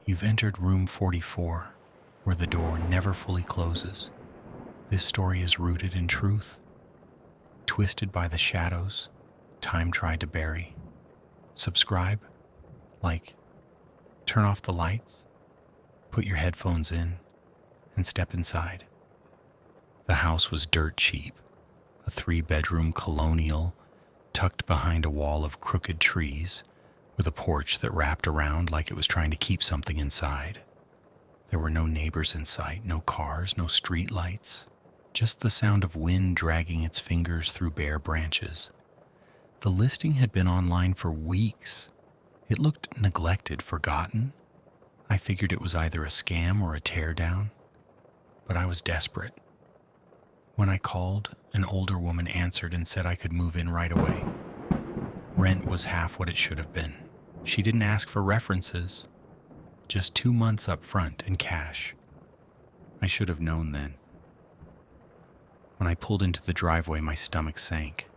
You've entered room 44, where the door never fully closes. This story is rooted in truth, twisted by the shadows time tried to bury. Subscribe, like, turn off the lights, put your headphones in, and step inside. The house was dirt cheap, a 3-bedroom colonial tucked behind a wall of crooked trees with a porch that wrapped around like it was trying to keep something inside. There were no neighbors in sight, no cars, no street lights, just the sound of wind dragging its fingers through bare branches. The listing had been online for weeks. It looked neglected, forgotten. I figured it was either a scam or a teardown, but I was desperate. When I called, an older woman answered and said I could move in right away. Rent was half what it should have been. She didn't ask for references, just 2 months up front and cash. I should have known then. When I pulled into the driveway, my stomach sank.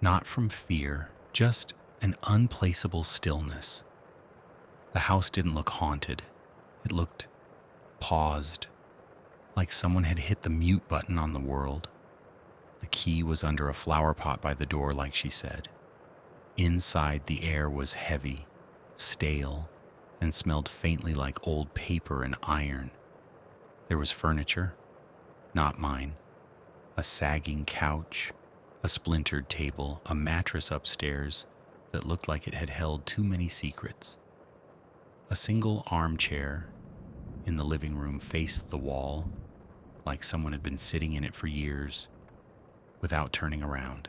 Not from fear, just an unplaceable stillness. The house didn't look haunted. It looked paused, like someone had hit the mute button on the world. The key was under a flower pot by the door, like she said. Inside, the air was heavy, stale, and smelled faintly like old paper and iron. There was furniture, not mine. A sagging couch, a splintered table, a mattress upstairs that looked like it had held too many secrets. A single armchair in the living room faced the wall, like someone had been sitting in it for years, without turning around.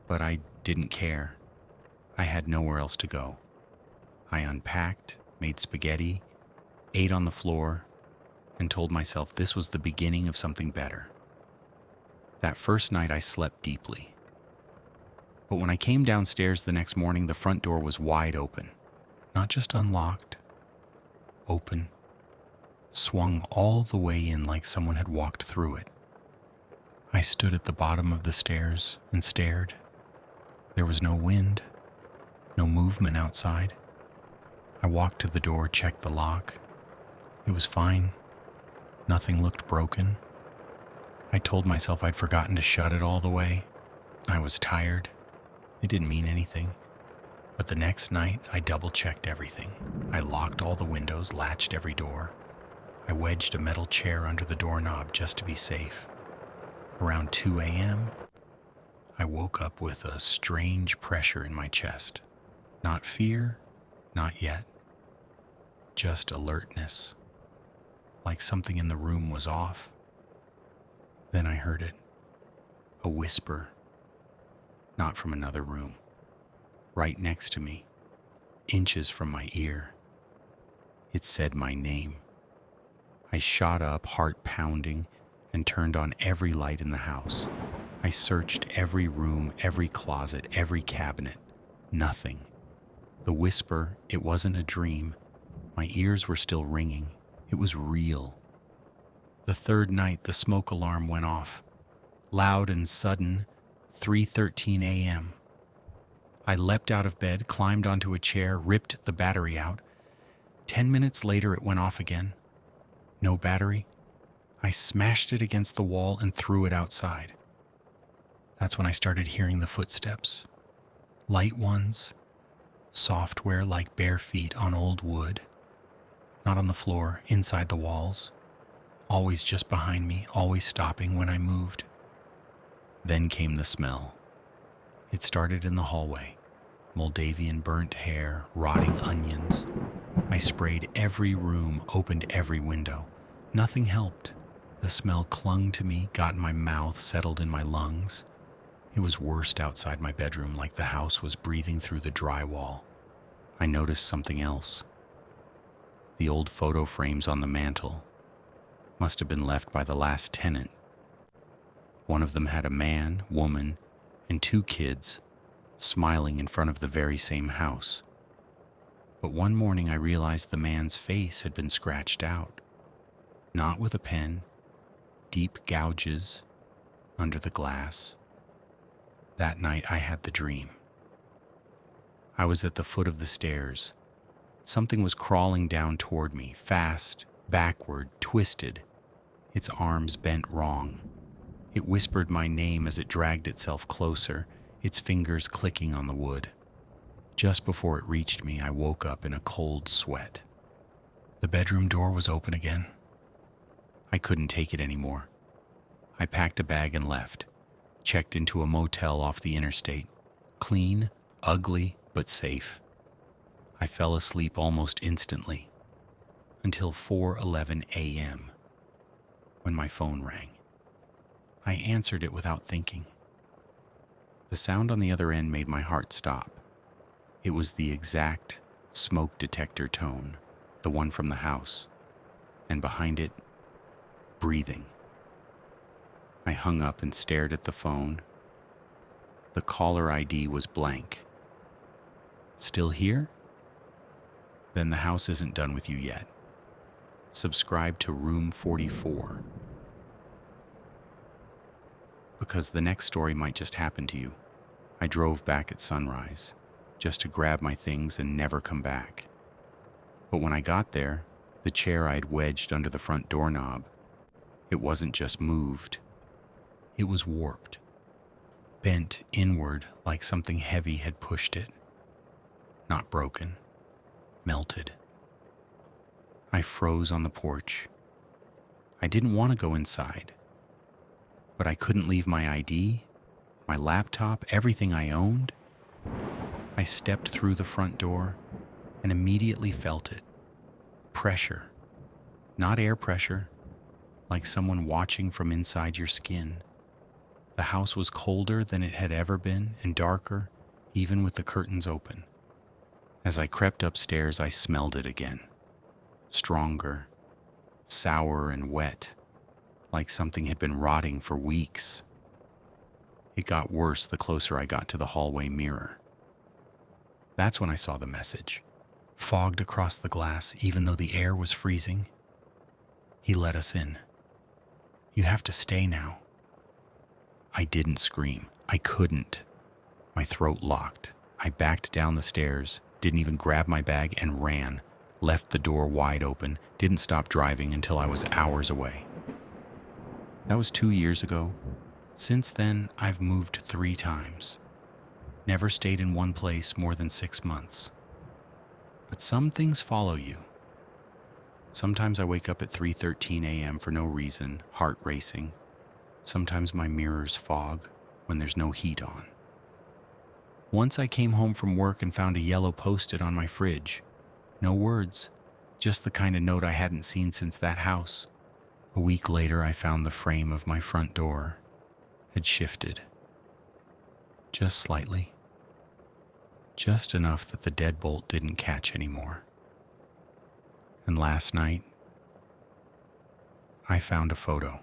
But I didn't care. I had nowhere else to go. I unpacked, made spaghetti, ate on the floor, and told myself this was the beginning of something better. That first night I slept deeply. But when I came downstairs the next morning, the front door was wide open. Not just unlocked, open, swung all the way in like someone had walked through it. I stood at the bottom of the stairs and stared. There was no wind, no movement outside. I walked to the door, checked the lock. It was fine. Nothing looked broken. I told myself I'd forgotten to shut it all the way. I was tired. It didn't mean anything. But the next night, I double-checked everything. I locked all the windows, latched every door. I wedged a metal chair under the doorknob just to be safe. Around 2 a.m., I woke up with a strange pressure in my chest. Not fear, not yet. Just alertness. Like something in the room was off. Then I heard it. A whisper. Not from another room. Right next to me. Inches from my ear. It said my name. I shot up, heart pounding, and turned on every light in the house. I searched every room, every closet, every cabinet. Nothing. The whisper, it wasn't a dream. My ears were still ringing. It was real. The third night, the smoke alarm went off. Loud and sudden, 3:13 a.m. I leapt out of bed, climbed onto a chair, ripped the battery out. 10 minutes later, it went off again. No battery. I smashed it against the wall and threw it outside. That's when I started hearing the footsteps. Light ones, software like bare feet on old wood. Not on the floor, inside the walls. Always just behind me, always stopping when I moved. Then came the smell. It started in the hallway. Moldavian burnt hair, rotting onions. I sprayed every room, opened every window. Nothing helped. The smell clung to me, got in my mouth, settled in my lungs. It was worst outside my bedroom, like the house was breathing through the drywall. I noticed something else. The old photo frames on the mantel must have been left by the last tenant. One of them had a man, woman, and 2 kids smiling in front of the very same house. But one morning I realized the man's face had been scratched out. Not with a pen, deep gouges under the glass. That night I had the dream. I was at the foot of the stairs, Something was crawling down toward me, fast, backward, twisted, its arms bent wrong. It whispered my name as it dragged itself closer, its fingers clicking on the wood. Just before it reached me, I woke up in a cold sweat. The bedroom door was open again. I couldn't take it anymore. I packed a bag and left, checked into a motel off the interstate. Clean, ugly, but safe. I fell asleep almost instantly, until 4:11 a.m., when my phone rang. I answered it without thinking. The sound on the other end made my heart stop. It was the exact smoke detector tone, the one from the house, and behind it, breathing. I hung up and stared at the phone. The caller ID was blank. Still here? Then the house isn't done with you yet. Subscribe to Room 44. Because the next story might just happen to you. I drove back at sunrise, just to grab my things and never come back. But when I got there, the chair I'd wedged under the front doorknob, it wasn't just moved. It was warped, bent inward like something heavy had pushed it. Not broken, melted. I froze on the porch. I didn't want to go inside, but I couldn't leave my ID, my laptop, everything I owned. I stepped through the front door and immediately felt it. Pressure, not air pressure, like someone watching from inside your skin. The house was colder than it had ever been and darker, even with the curtains open. As I crept upstairs, I smelled it again. Stronger, sour and wet, like something had been rotting for weeks. It got worse the closer I got to the hallway mirror. That's when I saw the message, fogged across the glass even though the air was freezing. He let us in. You have to stay now. I didn't scream. I couldn't. My throat locked. I backed down the stairs, didn't even grab my bag, and ran, left the door wide open, didn't stop driving until I was hours away. That was 2 years ago. Since then, I've moved 3 times. Never stayed in one place more than 6 months. But some things follow you. Sometimes I wake up at 3:13 a.m. for no reason, heart racing. Sometimes my mirrors fog when there's no heat on. Once I came home from work and found a yellow Post-it on my fridge. No words, just the kind of note I hadn't seen since that house. A week later, I found the frame of my front door had shifted. Just slightly. Just enough that the deadbolt didn't catch anymore. And last night, I found a photo.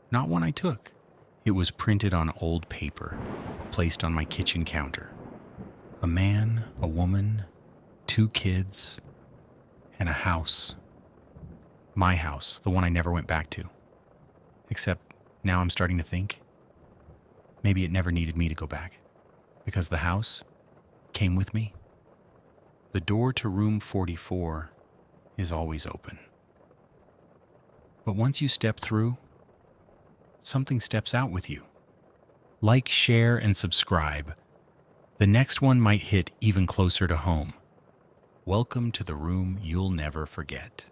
Not one I took. It was printed on old paper, placed on my kitchen counter. A man, a woman, 2 kids, and a house. My house, the one I never went back to. Except now I'm starting to think, maybe it never needed me to go back, because the house came with me. The door to room 44 is always open. But once you step through, something steps out with you. Like, share, and subscribe. The next one might hit even closer to home. Welcome to the room you'll never forget.